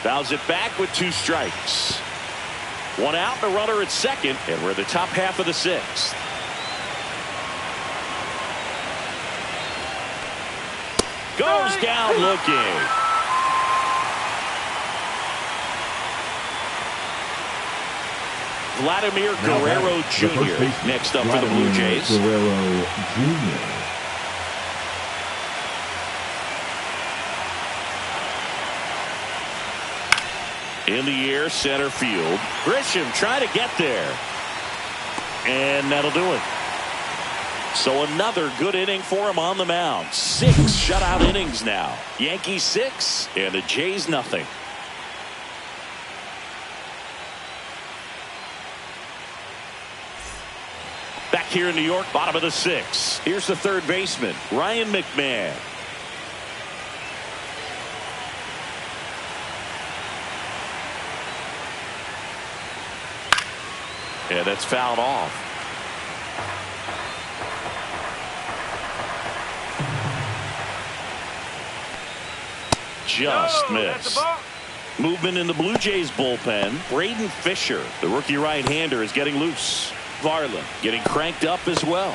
Fouls it back with 2 strikes. 1 out and a runner at second, and we're in the top half of the 6th. Goes down looking. Vladimir Guerrero Jr. next up for the Blue Jays. Guerrero Jr. In the air, center field. Grisham trying to get there. And that'll do it. So another good inning for him on the mound. 6 shutout innings now. Yankees 6 and the Jays nothing. here in New York, bottom of the 6th. Here's the third baseman, Ryan McMahon. Yeah, that's fouled off. Just missed. Movement in the Blue Jays bullpen. Braden Fisher, the rookie right-hander, is getting loose. Varland getting cranked up as well.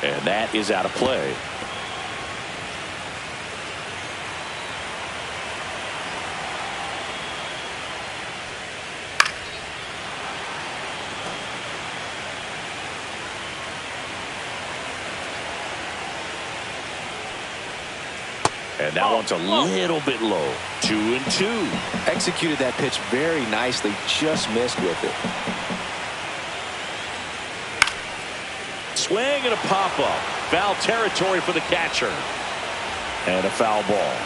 And that is out of play. And that one's a little bit low. 2-2. Executed that pitch very nicely. Just missed with it. Swing and a pop-up. Foul territory for the catcher. And a foul ball.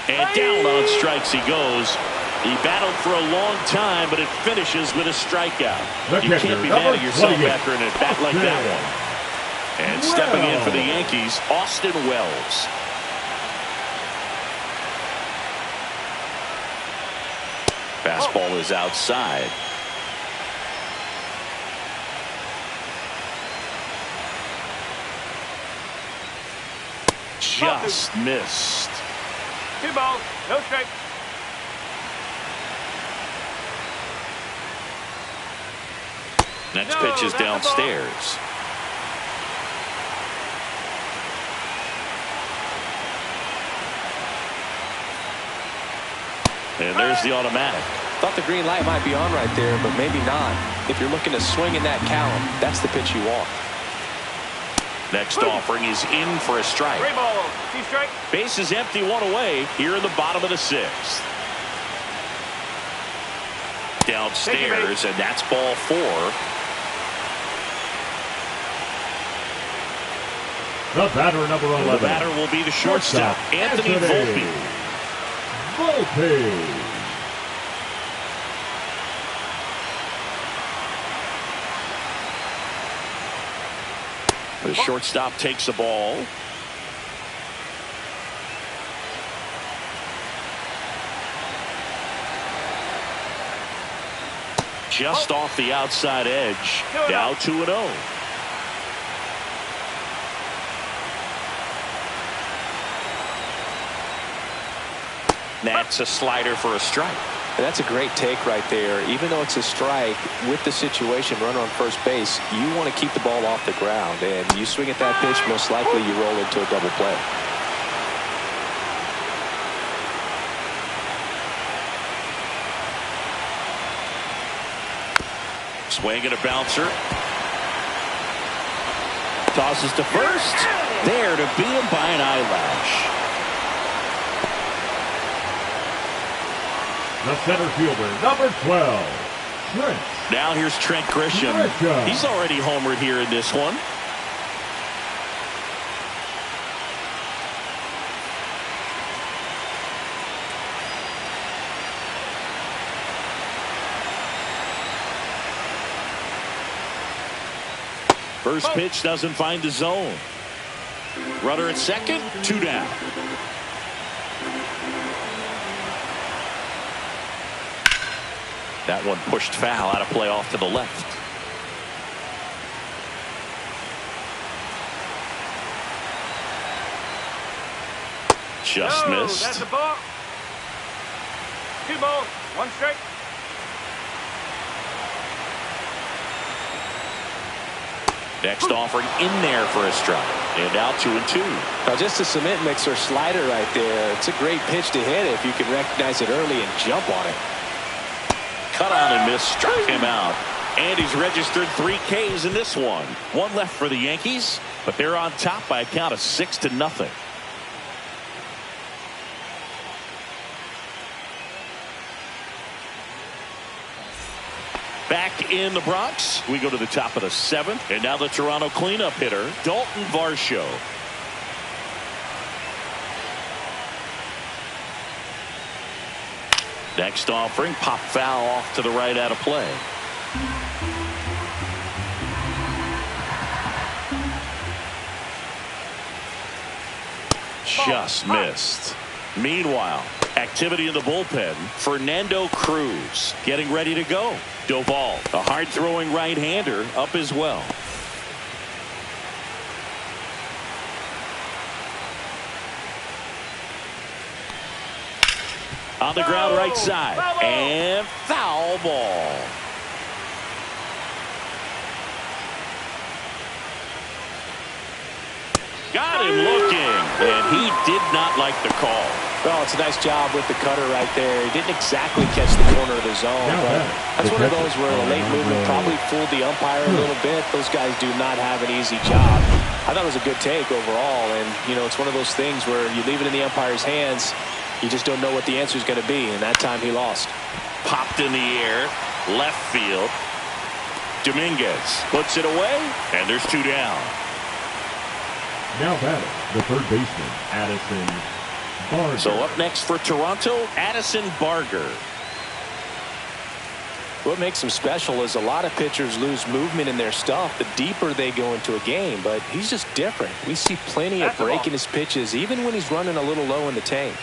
And down on strikes he goes. He battled for a long time, but it finishes with a strikeout. You can't be mad at yourself after an at-bat like that one. And stepping in for the Yankees, Austin Wells. Fastball is outside. Just missed. 2 balls, no strike. Next pitch is downstairs. And there's the automatic. Thought the green light might be on right there, but maybe not. If you're looking to swing in that count, that's the pitch you want. Next offering is in for a strike. 3 balls, 2 strikes. Base is empty, 1 away here in the bottom of the 6th. Downstairs, and that's ball 4. The batter, number 11. The batter will be the shortstop, Anthony Volpe. Volpe. The shortstop takes the ball. Just off the outside edge. Now 2-0. That's a slider for a strike. And that's a great take right there. Even though it's a strike, with the situation, runner on first base, you want to keep the ball off the ground. And you swing at that pitch, most likely you roll into a double play. Swing and a bouncer. Tosses to first. There to beat him by an eyelash. The center fielder, number 12, Trent. Now here's Trent Grisham. He's already homered here in this one. First pitch doesn't find the zone. Runner at second, 2 down. That one pushed foul, out of play off to the left. Just missed. That's a ball. 2 balls, 1 strike. Next offering in there for a strike. And now 2-2. Now just a cement mixer slider right there. It's a great pitch to hit if you can recognize it early and jump on it. Cut on and miss, struck him out. And he's registered 3 Ks in this one. 1 left for the Yankees, but they're on top by a count of 6-0. Back in the Bronx, we go to the top of the 7th, and now the Toronto cleanup hitter, Dalton Varsho. Next offering, pop foul off to the right out of play. Just missed. Meanwhile, activity in the bullpen. Fernando Cruz getting ready to go. Doval, a hard-throwing right-hander, up as well. On the ground right side. And foul ball. Got him looking, and he did not like the call. Well, it's a nice job with the cutter right there. He didn't exactly catch the corner of the zone, but that's one of those where the late movement probably fooled the umpire a little bit. Those guys do not have an easy job. I thought it was a good take overall, and, you know, it's one of those things where you leave it in the umpire's hands. You just don't know what the answer is going to be, and that time he lost. Popped in the air, left field. Dominguez puts it away, and there's 2 down. Now batting, the third baseman, Addison Barger. So up next for Toronto, Addison Barger. What makes him special is a lot of pitchers lose movement in their stuff the deeper they go into a game, but he's just different. We see plenty of breaking his pitches, even when he's running a little low in the tank.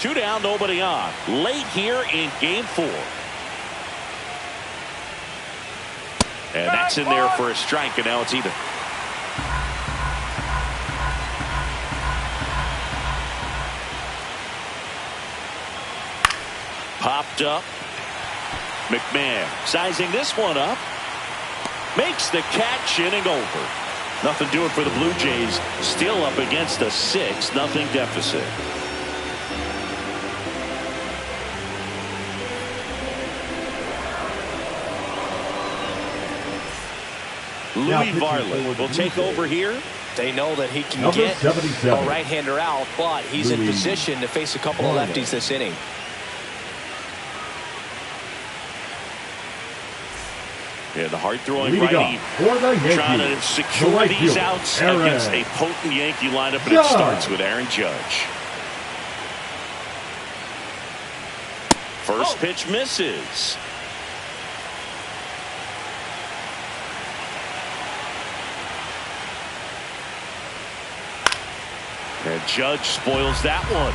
2 down, nobody on. Late here in game 4. And that's in there for a strike, and now it's even. Popped up. McMahon sizing this one up. Makes the catch, inning over. Nothing doing for the Blue Jays. Still up against a 6-0 deficit. Louis Varland will take over here. They know that he can get a right-hander out, but he's in position to face a couple of lefties this inning. Yeah, the hard-throwing righty trying to secure these outs against a potent Yankee lineup, and it starts with Aaron Judge. First pitch misses. And Judge spoils that one.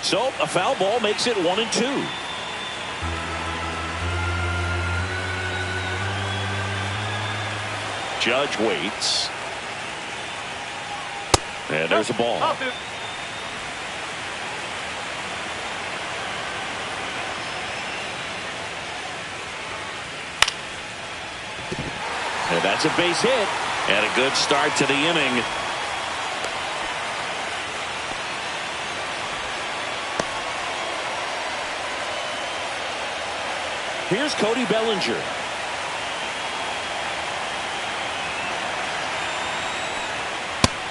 So a foul ball makes it 1-2. Judge waits. And there's a ball. And that's a base hit. And a good start to the inning. Here's Cody Bellinger.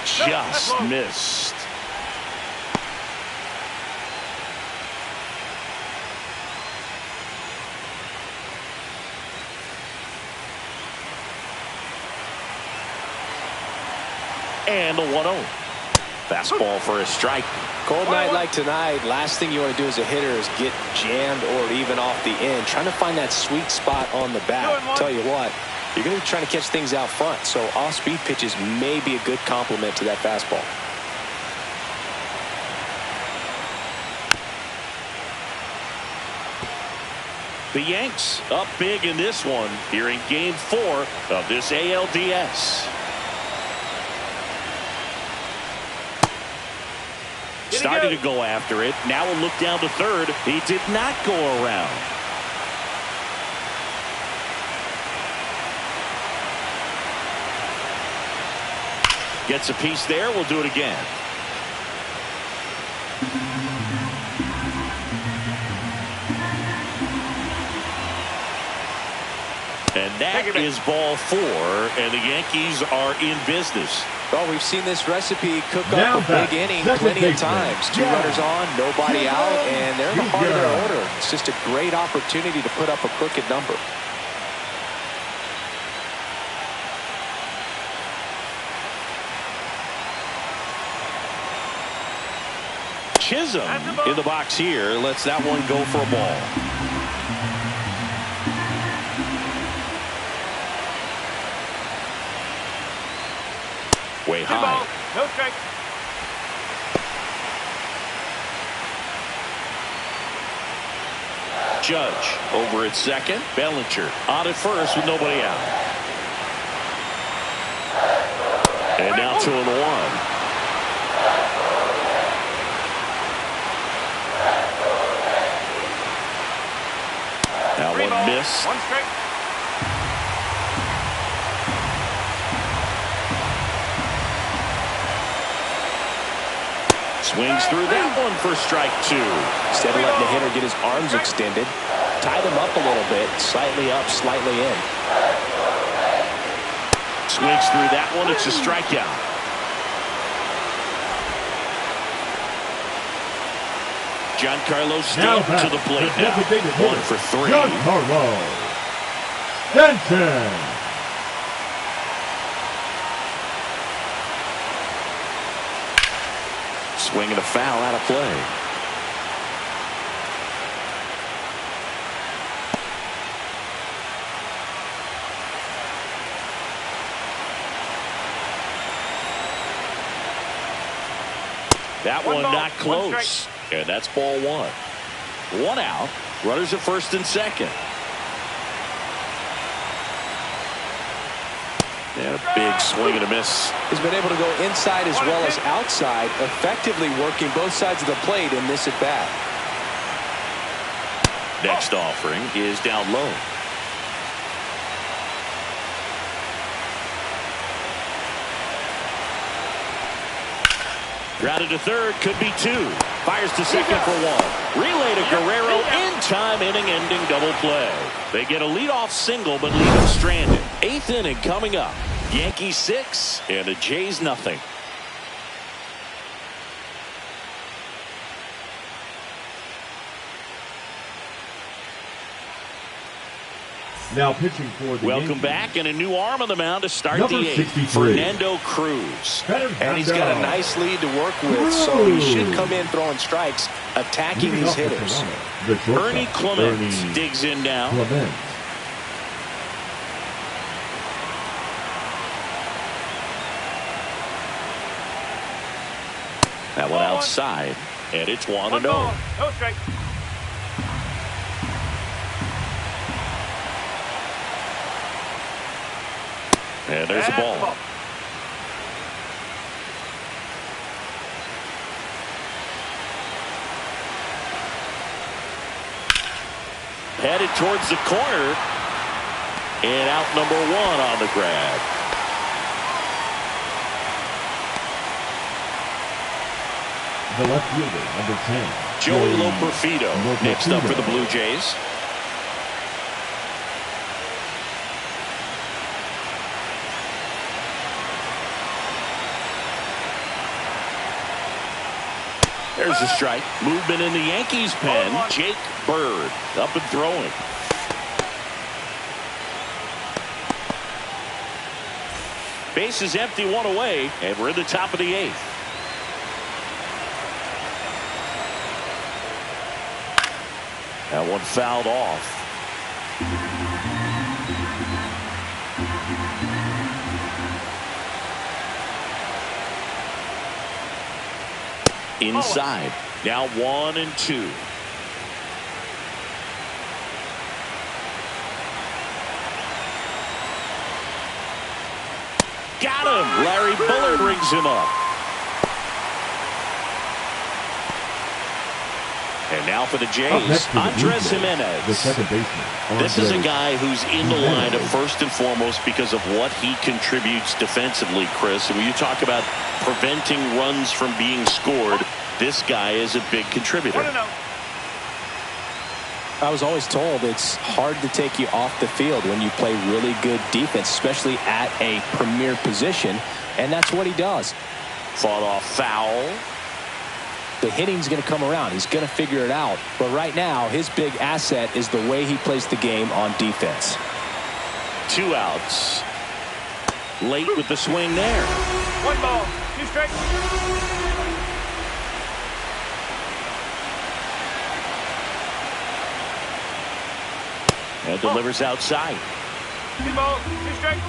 Just missed. And the 1-0. Fastball for a strike. Cold night like tonight, last thing you want to do as a hitter is get jammed or even off the end. Trying to find that sweet spot on the bat. Tell you what, you're going to be trying to catch things out front, so off-speed pitches may be a good complement to that fastball. The Yanks up big in this one here in game 4 of this ALDS. Started to go after it. Now a look down to third. He did not go around. Gets a piece there. We'll do it again. And that is ball 4, and the Yankees are in business. Well, we've seen this recipe cook up a big inning plenty of times. Two runners on, nobody out, and they're in the heart of their order. It's just a great opportunity to put up a crooked number. Chisholm in the box here lets that one go for a ball. Way high. No strike. Judge over at second. Bellinger on at first with nobody out. And now 2-1. Now one miss. One strike. Swings through that one for strike 2. Instead of letting the hitter get his arms extended, tie them up a little bit, slightly up, slightly in. Swings through that one. It's a strikeout. Giancarlo Stanton to the plate now. 1 for 3. Giancarlo Stanton. Swinging a foul out of play. That one not close. And that's ball 1. 1 out. Runners at first and second. And a big swing and a miss. He's been able to go inside as well as outside, effectively working both sides of the plate in this at bat. Next offering is down low. Grounded to third, could be 2. Fires to second for 1. Relay to Guerrero in time, inning-ending double play. They get a leadoff single, but leave him stranded. 8th inning coming up. Yankees 6 and the Jays nothing. Now pitching for the Welcome Yankees. back, and a new arm on the mound to start Number the 8th. 63. Fernando Cruz. And he's got a nice lead to work with, so he should come in throwing strikes, attacking Leading these off the hitters. Toronto, the shortstop, Ernie Clement Ernie digs in now. Clement. That one outside, and it's 1-0. No strike. And there's a ball. Headed towards the corner. And out number 1 on the grab. The left fielder, number 10. Joey Loperfido next up for the Blue Jays. There's a strike. Movement in the Yankees pen. Jake Bird up and throwing. Base is empty, 1 away, and we're in the top of the 8th. That one fouled off. Inside. Now 1-2. Got him. Larry Bullard brings him up. And now for the Jays, Andres Jimenez. The second baseman. This is a guy who's in the lineup first and foremost because of what he contributes defensively, Chris. And when you talk about preventing runs from being scored, this guy is a big contributor. I was always told it's hard to take you off the field when you play really good defense, especially at a premier position. and that's what he does. Fought off foul. The hitting's going to come around. He's going to figure it out. But right now, his big asset is the way he plays the game on defense. 2 outs. Late with the swing there. 1 ball, 2 strikes. And delivers outside. 2 balls, 2 strikes.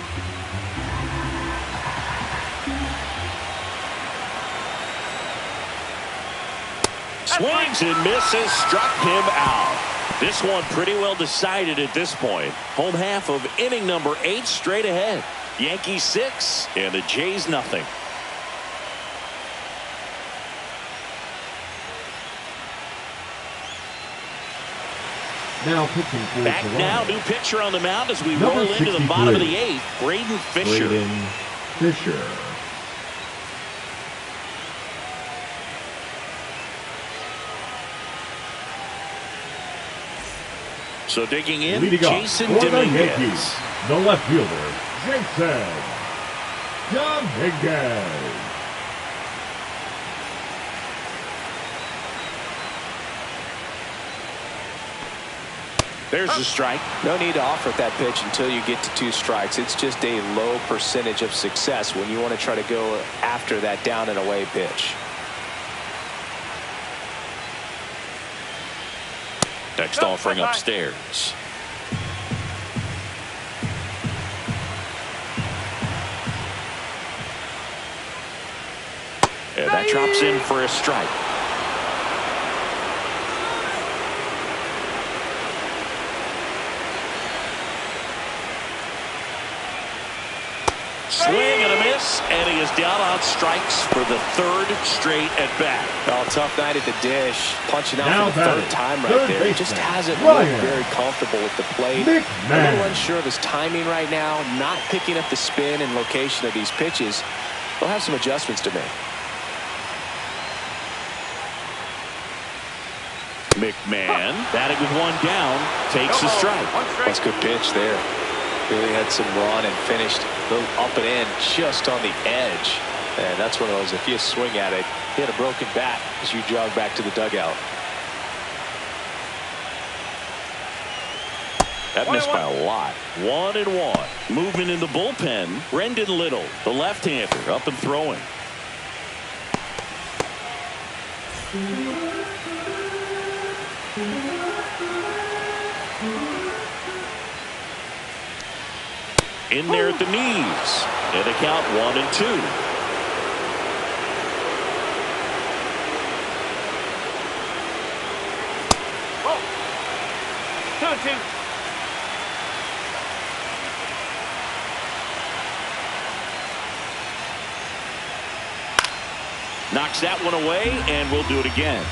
Swings and misses, struck him out. This one pretty well decided at this point. Home half of inning number 8 straight ahead. Yankees 6 and the Jays nothing. Now pitching for Back Toronto. now, new pitcher on the mound as we Number roll into the bottom of the 63. 8th. Braden Fisher. Braden Fisher. So digging in, Leading off Jason for the Dominguez. Yankees, the left fielder, Jason Dominguez. There's the strike. No need to offer that pitch until you get to 2 strikes. It's just a low percentage of success when you want to try to go after that down and away pitch. Next offering upstairs. And that drops in for a strike. Swing and a miss, and he is down on strikes for the 3rd straight at bat. Oh, tough night at the dish. Punching out Now for the 3rd batting, time right third there. He just baseman, hasn't Ryan looked very comfortable with the plate. McMahon. A little unsure of his timing right now. Not picking up the spin and location of these pitches. He'll have some adjustments to make. McMahon batting with 1 down, takes a strike. That's a good pitch there. Really had some run and finished a little up and in just on the edge. And that's one of those, if you swing at it, hit a broken bat as you jog back to the dugout. That missed by a lot. 1-1. Movement in the bullpen. Brendan Little, the left-hander, up and throwing. In there at the knees. And they count 1-2. Oh. 2-2. Knocks that one away, and we'll do it again.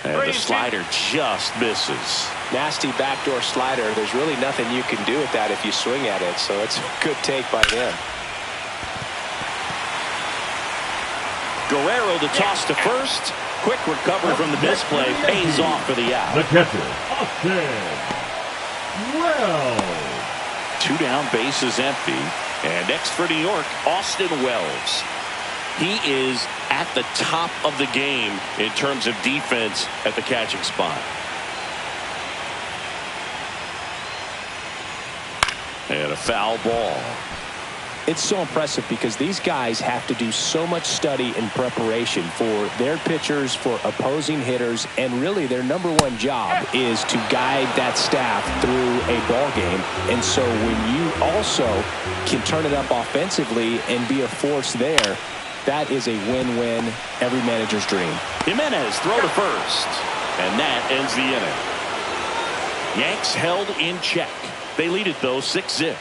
And the slider just misses. Nasty backdoor slider. There's really nothing you can do with that if you swing at it. So it's a good take by him. Guerrero the toss to first. Quick recovery from the misplay. Pays off for the out. The catcher, Austin Wells. 2 down, bases empty. And next for New York, Austin Wells. He is at the top of the game in terms of defense at the catching spot. And a foul ball. It's so impressive because these guys have to do so much study and preparation for their pitchers, for opposing hitters, and really their #1 job is to guide that staff through a ball game. And so when you also can turn it up offensively and be a force there, that is a win-win, every manager's dream. Jimenez throw to first, and that ends the inning. Yanks held in check. They lead it though 6-0.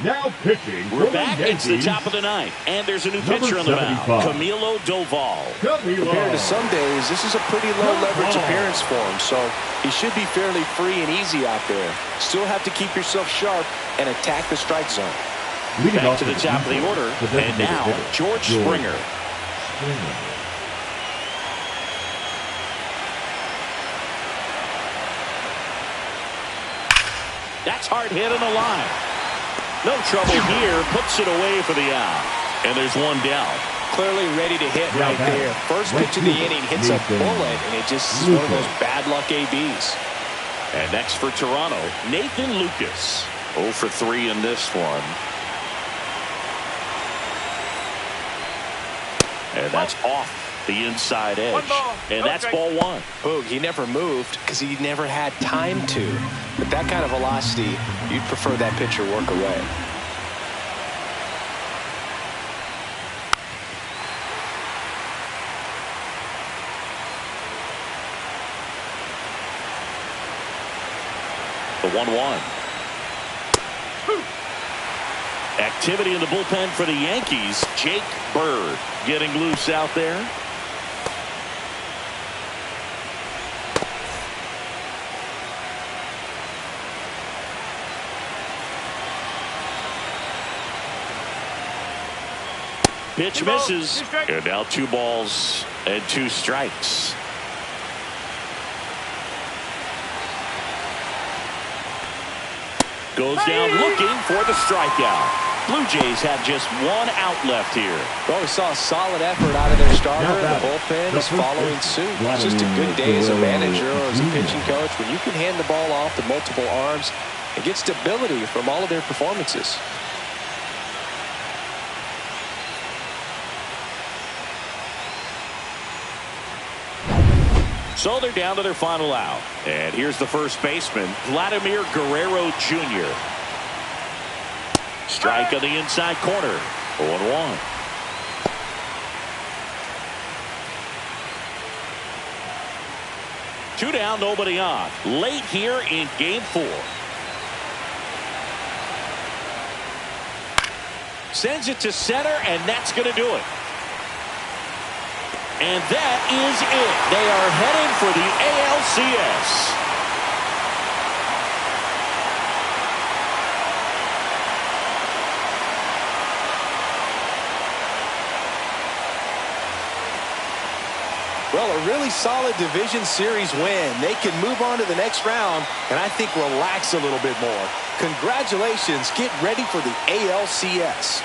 Now pitching for We're the back. Yankees. It's the top of the 9th, and there's a new Number pitcher on the mound, 75. Camilo Doval. Compared to some days, this is a pretty low leverage ball. appearance for him. So he should be fairly free and easy out there. Still have to keep yourself sharp and attack the strike zone. Back to the top of the order. And now, George Springer. That's hard hit on the line. No trouble here. Puts it away for the out. And there's one down. Clearly ready to hit right there. First pitch of the inning hits a bullet, and it just is one of those bad luck ABs. And next for Toronto, Nathan Lucas. 0 for 3 in this one. And that's off the inside edge. And that's ball one. Boog, he never moved because he never had time to. With that kind of velocity, you'd prefer that pitcher work away. The 1-1. Activity in the bullpen for the Yankees. Jake Bird getting loose out there. Pitch misses. And now 2 balls and 2 strikes. Goes down looking for the strikeout. Blue Jays have just 1 out left here. Well, we saw a solid effort out of their starter. The bullpen is following suit. It's just a good day as a manager or as a pitching coach when you can hand the ball off to multiple arms and get stability from all of their performances. So they're down to their final out. And here's the first baseman, Vladimir Guerrero Jr. Strike on the inside corner. 0-1. Two down, nobody on. Late here in game 4. Sends it to center, and that's going to do it. And that is it. They are heading for the ALCS. Well, a really solid division series win. They can move on to the next round and I think relax a little bit more. Congratulations. Get ready for the ALCS.